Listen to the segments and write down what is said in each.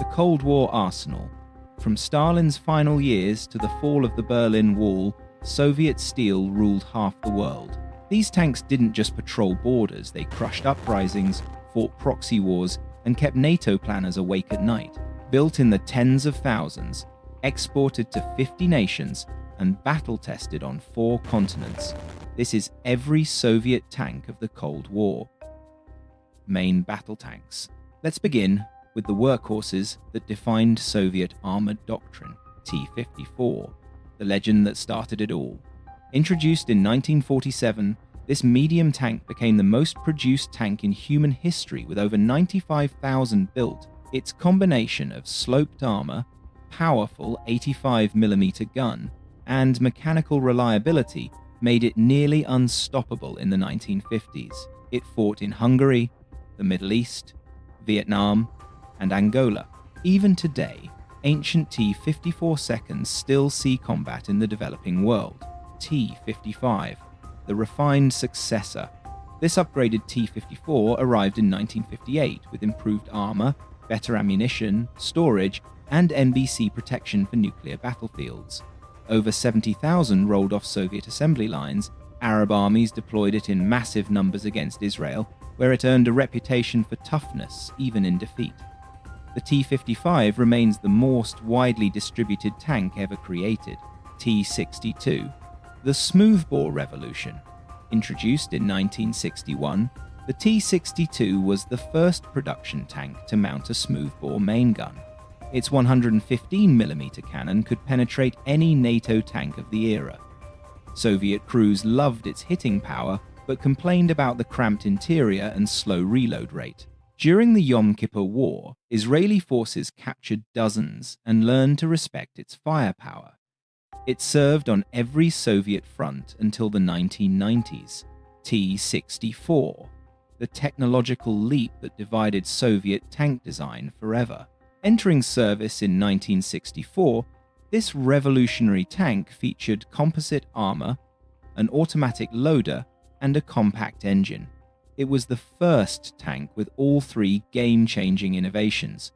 The Cold War arsenal. From Stalin's final years to the fall of the Berlin Wall, Soviet steel ruled half the world. These tanks didn't just patrol borders, they crushed uprisings, fought proxy wars, and kept NATO planners awake at night. Built in the tens of thousands, exported to 50 nations, and battle-tested on 4 continents. This is every Soviet tank of the Cold War. Main battle tanks. Let's begin with the workhorses that defined Soviet armored doctrine, T-54, the legend that started it all. Introduced in 1947, this medium tank became the most produced tank in human history with over 95,000 built. Its combination of sloped armor, powerful 85mm gun, and mechanical reliability made it nearly unstoppable in the 1950s. It fought in Hungary, the Middle East, Vietnam, and Angola. Even today, ancient T-54 seconds still see combat in the developing world. T-55, the refined successor. This upgraded T-54 arrived in 1958 with improved armor, better ammunition, storage, and NBC protection for nuclear battlefields. Over 70,000 rolled off Soviet assembly lines. Arab armies deployed it in massive numbers against Israel, where it earned a reputation for toughness even in defeat. The T-55 remains the most widely distributed tank ever created. T-62. The smoothbore revolution. Introduced in 1961, the T-62 was the first production tank to mount a smoothbore main gun. Its 115mm cannon could penetrate any NATO tank of the era. Soviet crews loved its hitting power, but complained about the cramped interior and slow reload rate. During the Yom Kippur War, Israeli forces captured dozens and learned to respect its firepower. It served on every Soviet front until the 1990s. T-64, the technological leap that divided Soviet tank design forever. Entering service in 1964, this revolutionary tank featured composite armor, an automatic loader, and a compact engine. It was the first tank with all 3 game-changing innovations,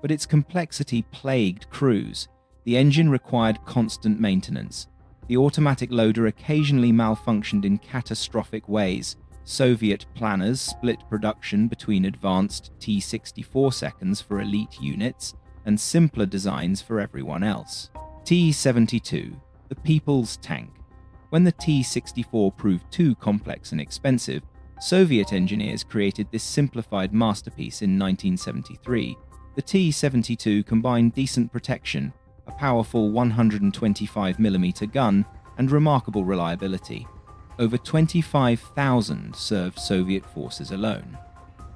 but its complexity plagued crews. The engine required constant maintenance. The automatic loader occasionally malfunctioned in catastrophic ways. Soviet planners split production between advanced T-64 seconds for elite units and simpler designs for everyone else. T-72, the people's tank. When the T-64 proved too complex and expensive, Soviet engineers created this simplified masterpiece in 1973. The T-72 combined decent protection, a powerful 125mm gun, and remarkable reliability. Over 25,000 served Soviet forces alone.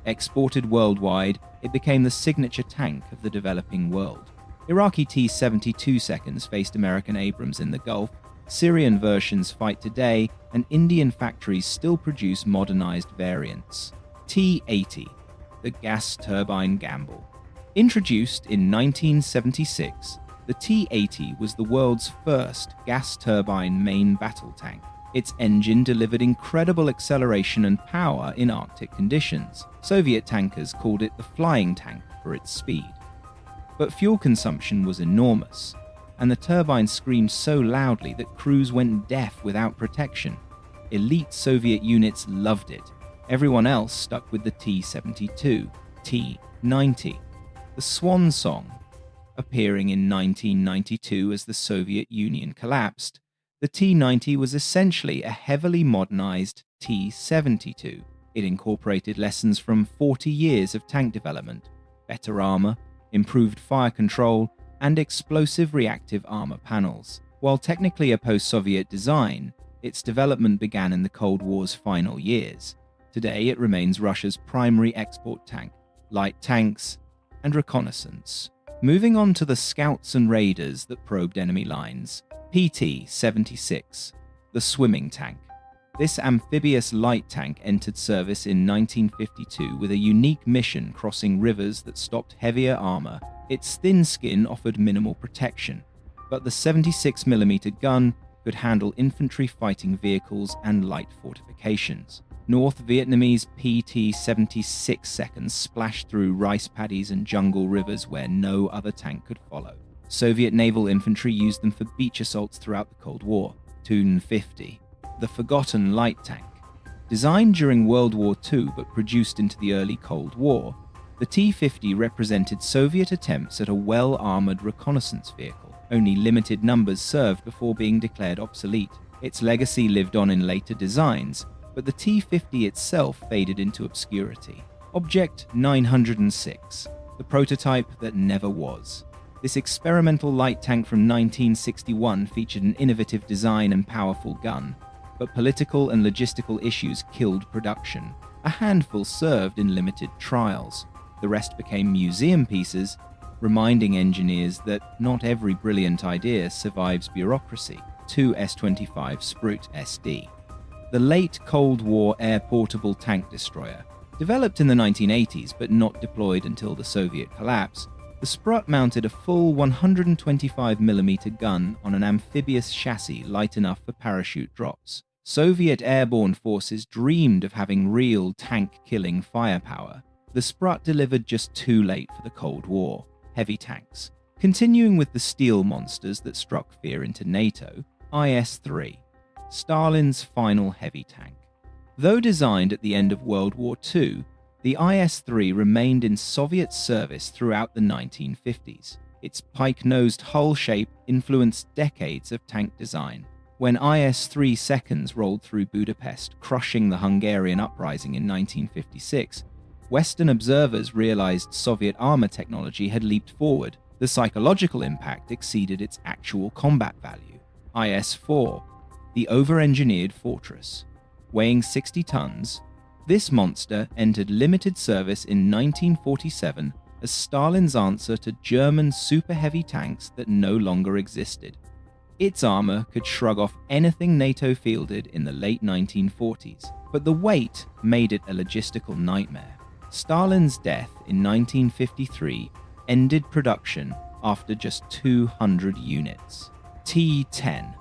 Exported worldwide, it became the signature tank of the developing world. Iraqi T-72 seconds faced American Abrams in the Gulf, Syrian versions fight today, and Indian factories still produce modernized variants. T-80, the gas turbine gamble. Introduced in 1976, the T-80 was the world's first gas turbine main battle tank. Its engine delivered incredible acceleration and power in Arctic conditions. Soviet tankers called it the flying tank for its speed. But fuel consumption was enormous, and the turbine screamed so loudly that crews went deaf without protection. Elite Soviet units loved it. Everyone else stuck with the T-72, T-90, the swan song. Appearing in 1992 as the Soviet Union collapsed, the T-90 was essentially a heavily modernized T-72. It incorporated lessons from 40 years of tank development, better armor, improved fire control, and explosive reactive armor panels. While technically a post-Soviet design, its development began in the Cold War's final years. Today it remains Russia's primary export tank, light tanks, and reconnaissance. Moving on to the scouts and raiders that probed enemy lines. PT-76, the swimming tank. This amphibious light tank entered service in 1952 with a unique mission crossing rivers that stopped heavier armor. Its thin skin offered minimal protection, but the 76mm gun could handle infantry fighting vehicles and light fortifications. North Vietnamese PT-76 seconds splashed through rice paddies and jungle rivers where no other tank could follow. Soviet naval infantry used them for beach assaults throughout the Cold War. Tun-50, the forgotten light tank. Designed during World War II but produced into the early Cold War, the T-50 represented Soviet attempts at a well-armored reconnaissance vehicle. Only limited numbers served before being declared obsolete. Its legacy lived on in later designs, but the T-50 itself faded into obscurity. Object 906, the prototype that never was. This experimental light tank from 1961 featured an innovative design and powerful gun, but political and logistical issues killed production. A handful served in limited trials. The rest became museum pieces, reminding engineers that not every brilliant idea survives bureaucracy. 2 S-25 Sprut SD. The late Cold War air portable tank destroyer. Developed in the 1980s but not deployed until the Soviet collapse, the Sprut mounted a full 125mm gun on an amphibious chassis light enough for parachute drops. Soviet airborne forces dreamed of having real tank-killing firepower. The Sprut delivered just too late for the Cold War. Heavy tanks. Continuing with the steel monsters that struck fear into NATO, IS-3, Stalin's final heavy tank. Though designed at the end of World War II, the IS-3 remained in Soviet service throughout the 1950s. Its pike-nosed hull shape influenced decades of tank design. When IS-3 seconds rolled through Budapest, crushing the Hungarian uprising in 1956, Western observers realized Soviet armor technology had leaped forward. The psychological impact exceeded its actual combat value. IS-4, the over-engineered fortress. Weighing 60 tons, this monster entered limited service in 1947 as Stalin's answer to German super-heavy tanks that no longer existed. Its armor could shrug off anything NATO fielded in the late 1940s, but the weight made it a logistical nightmare. Stalin's death in 1953 ended production after just 200 units. T-10,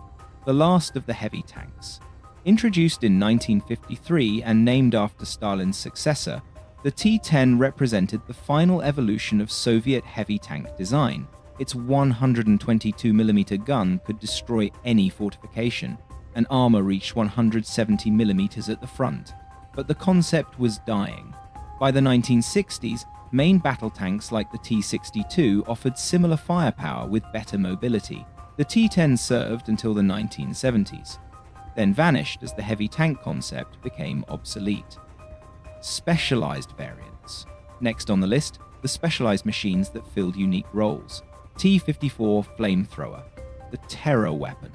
the last of the heavy tanks. Introduced in 1953 and named after Stalin's successor, the T-10 represented the final evolution of Soviet heavy tank design. Its 122mm gun could destroy any fortification, and armor reached 170mm at the front. But the concept was dying. By the 1960s, main battle tanks like the T-62 offered similar firepower with better mobility. The T-10 served until the 1970s, then vanished as the heavy tank concept became obsolete. Specialized variants. Next on the list, the specialized machines that filled unique roles. T-54 flamethrower, the terror weapon.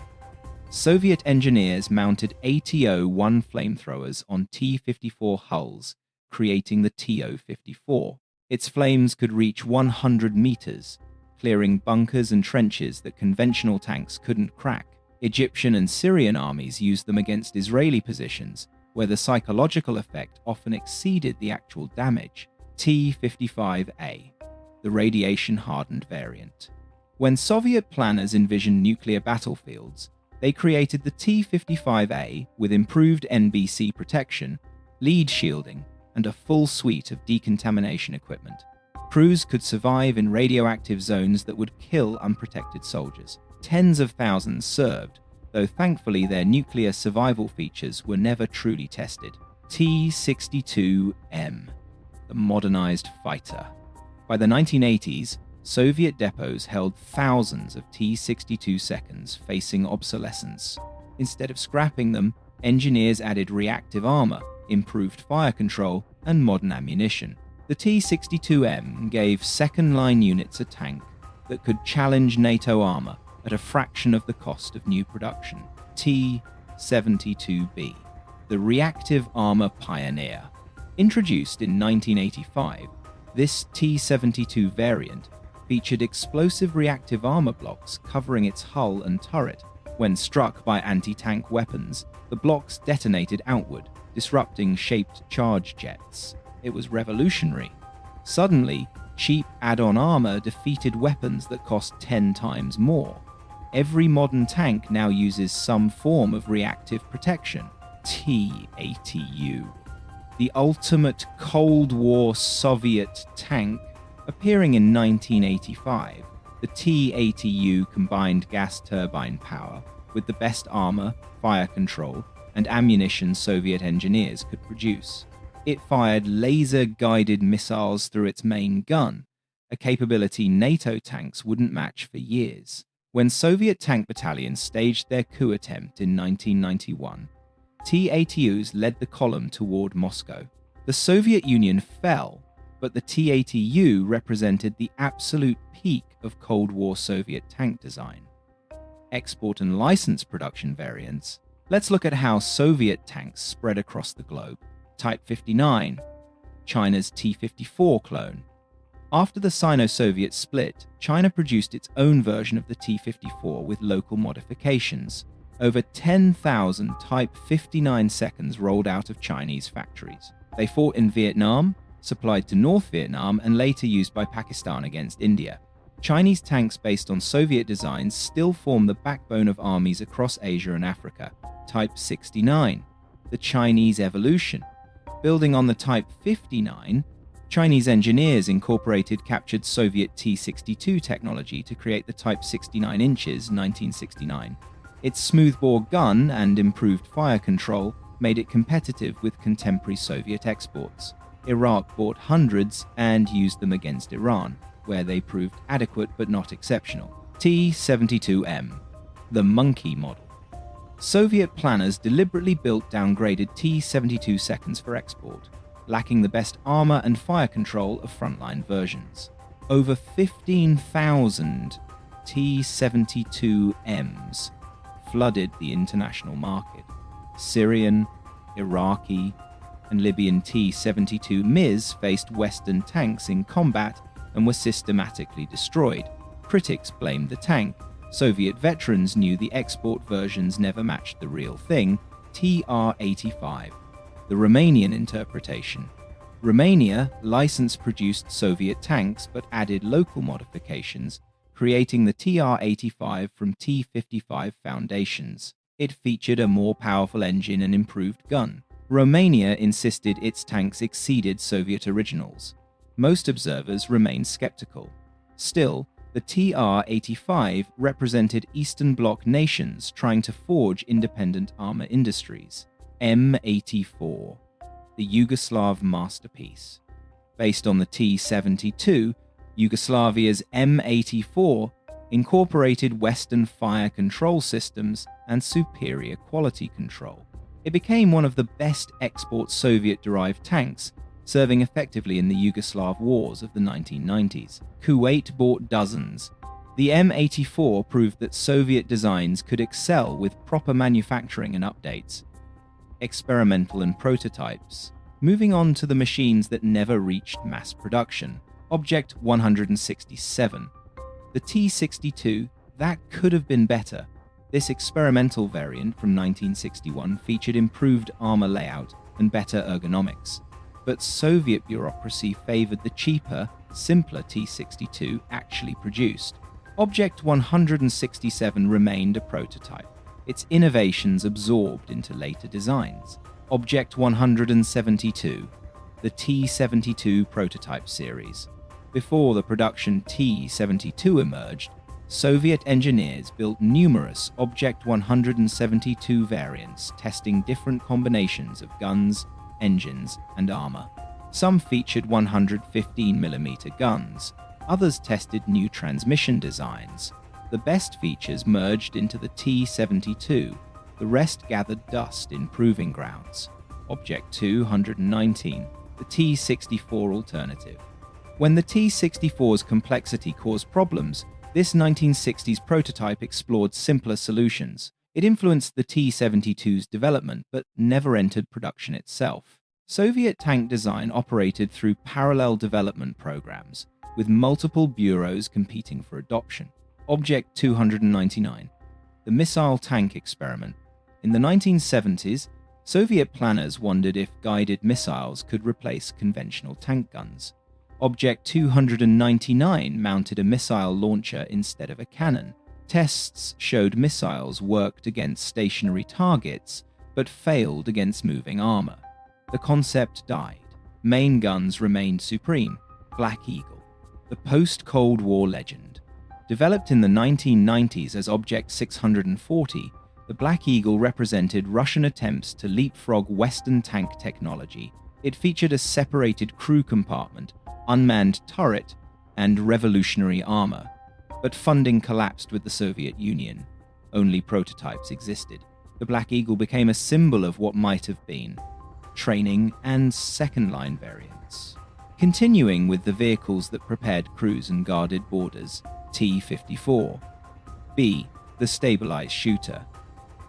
Soviet engineers mounted ATO-1 flamethrowers on T-54 hulls, creating the TO-54. Its flames could reach 100 meters, clearing bunkers and trenches that conventional tanks couldn't crack. Egyptian and Syrian armies used them against Israeli positions, where the psychological effect often exceeded the actual damage. T-55A, the radiation-hardened variant. When Soviet planners envisioned nuclear battlefields, they created the T-55A with improved NBC protection, lead shielding, and a full suite of decontamination equipment. Crews could survive in radioactive zones that would kill unprotected soldiers. Tens of thousands served, though thankfully their nuclear survival features were never truly tested. T-62M, the modernized fighter. By the 1980s, Soviet depots held thousands of T-62 seconds facing obsolescence. Instead of scrapping them, engineers added reactive armor, improved fire control, and modern ammunition. The T-62M gave second-line units a tank that could challenge NATO armor at a fraction of the cost of new production. T-72B, the reactive armor pioneer. Introduced in 1985, this T-72 variant featured explosive reactive armor blocks covering its hull and turret. When struck by anti-tank weapons, the blocks detonated outward, disrupting shaped charge jets. It was revolutionary. Suddenly, cheap add-on armor defeated weapons that cost 10 times more. Every modern tank now uses some form of reactive protection. T-80U, the ultimate Cold War Soviet tank. Appearing in 1985, the T-80U combined gas turbine power with the best armor, fire control, and ammunition Soviet engineers could produce. It fired laser-guided missiles through its main gun, a capability NATO tanks wouldn't match for years. When Soviet tank battalions staged their coup attempt in 1991, T-80Us led the column toward Moscow. The Soviet Union fell, but the T-80U represented the absolute peak of Cold War Soviet tank design. Export and license production variants. Let's look at how Soviet tanks spread across the globe. Type 59, China's T-54 clone. After the Sino-Soviet split, China produced its own version of the T-54 with local modifications. Over 10,000 Type 59 seconds rolled out of Chinese factories. They fought in Vietnam, supplied to North Vietnam, and later used by Pakistan against India. Chinese tanks based on Soviet designs still form the backbone of armies across Asia and Africa. Type 69, the Chinese evolution. Building on the Type 59, Chinese engineers incorporated captured Soviet T-62 technology to create the Type 69 inches 1969. Its smoothbore gun and improved fire control made it competitive with contemporary Soviet exports. Iraq bought hundreds and used them against Iran, where they proved adequate but not exceptional. T-72M, the monkey model. Soviet planners deliberately built downgraded T-72 seconds for export, lacking the best armor and fire control of frontline versions. Over 15,000 T-72Ms flooded the international market. Syrian, Iraqi, and Libyan T-72 Ms faced Western tanks in combat and were systematically destroyed. Critics blamed the tank. Soviet veterans knew the export versions never matched the real thing. TR-85, the Romanian interpretation. Romania license-produced Soviet tanks but added local modifications, creating the TR-85 from T-55 foundations. It featured a more powerful engine and improved gun. Romania insisted its tanks exceeded Soviet originals. Most observers remained skeptical. Still, the TR-85 represented Eastern Bloc nations trying to forge independent armor industries. M84, the Yugoslav masterpiece. Based on the T-72, Yugoslavia's M84 incorporated Western fire control systems and superior quality control. It became one of the best export Soviet-derived tanks, serving effectively in the Yugoslav wars of the 1990s. Kuwait bought dozens. The M84 proved that Soviet designs could excel with proper manufacturing and updates. Experimental and prototypes. Moving on to the machines that never reached mass production. Object 167. The T-62, that could have been better. This experimental variant from 1961 featured improved armor layout and better ergonomics. But Soviet bureaucracy favored the cheaper, simpler T-62 actually produced. Object 167 remained a prototype, its innovations absorbed into later designs. Object 172, the T-72 prototype series. Before the production T-72 emerged, Soviet engineers built numerous Object 172 variants testing different combinations of guns, engines, and armor. Some featured 115mm guns, others tested new transmission designs. The best features merged into the T-72, the rest gathered dust in proving grounds. Object 219, the T-64 alternative. When the T-64's complexity caused problems, this 1960s prototype explored simpler solutions. It influenced the T-72's development, but never entered production itself. Soviet tank design operated through parallel development programs, with multiple bureaus competing for adoption. Object 299, the missile tank experiment. In the 1970s, Soviet planners wondered if guided missiles could replace conventional tank guns. Object 299 mounted a missile launcher instead of a cannon. Tests showed missiles worked against stationary targets, but failed against moving armor. The concept died. Main guns remained supreme. Black Eagle, the post-Cold War legend. Developed in the 1990s as Object 640, the Black Eagle represented Russian attempts to leapfrog Western tank technology. It featured a separated crew compartment, unmanned turret, and revolutionary armor. But funding collapsed with the Soviet Union. Only prototypes existed. The Black Eagle became a symbol of what might have been: training and second-line variants. Continuing with the vehicles that prepared crews and guarded borders, T-54. B. The stabilized shooter.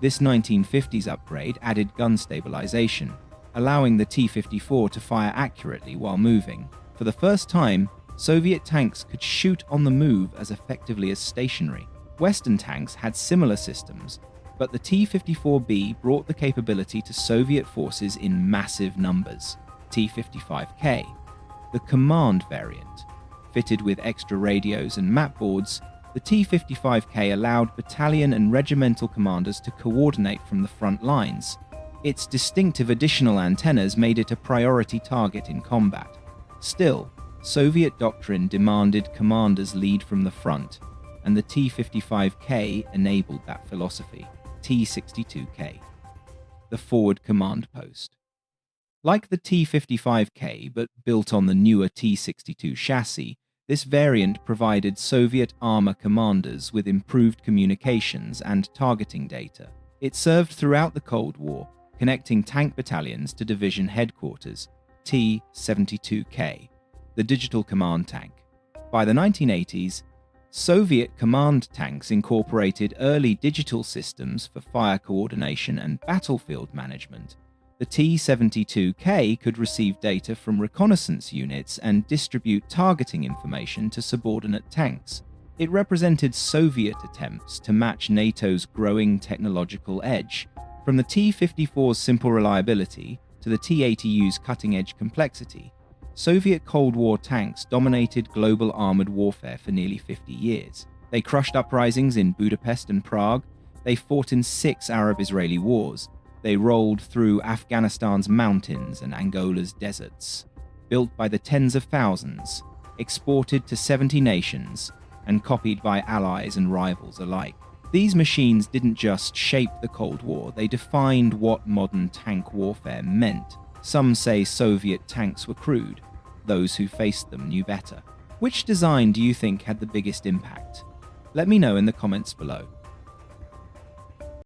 This 1950s upgrade added gun stabilization, allowing the T-54 to fire accurately while moving. For the first time, Soviet tanks could shoot on the move as effectively as stationary. Western tanks had similar systems, but the T-54B brought the capability to Soviet forces in massive numbers. T-55K, the command variant. Fitted with extra radios and map boards, the T-55K allowed battalion and regimental commanders to coordinate from the front lines. Its distinctive additional antennas made it a priority target in combat. Still, Soviet doctrine demanded commanders lead from the front, and the T-55K enabled that philosophy. T-62K, the forward command post. Like the T-55K, but built on the newer T-62 chassis, this variant provided Soviet armor commanders with improved communications and targeting data. It served throughout the Cold War, connecting tank battalions to division headquarters. T-72K, the digital command tank. By the 1980s, Soviet command tanks incorporated early digital systems for fire coordination and battlefield management. The T-72K could receive data from reconnaissance units and distribute targeting information to subordinate tanks. It represented Soviet attempts to match NATO's growing technological edge. From the T-54's simple reliability to the T-80U's cutting-edge complexity, Soviet Cold War tanks dominated global armored warfare for nearly 50 years. They crushed uprisings in Budapest and Prague. They fought in 6 Arab-Israeli wars. They rolled through Afghanistan's mountains and Angola's deserts. Built by the tens of thousands, exported to 70 nations, and copied by allies and rivals alike. These machines didn't just shape the Cold War, they defined what modern tank warfare meant. Some say Soviet tanks were crude. Those who faced them knew better. Which design do you think had the biggest impact? Let me know in the comments below.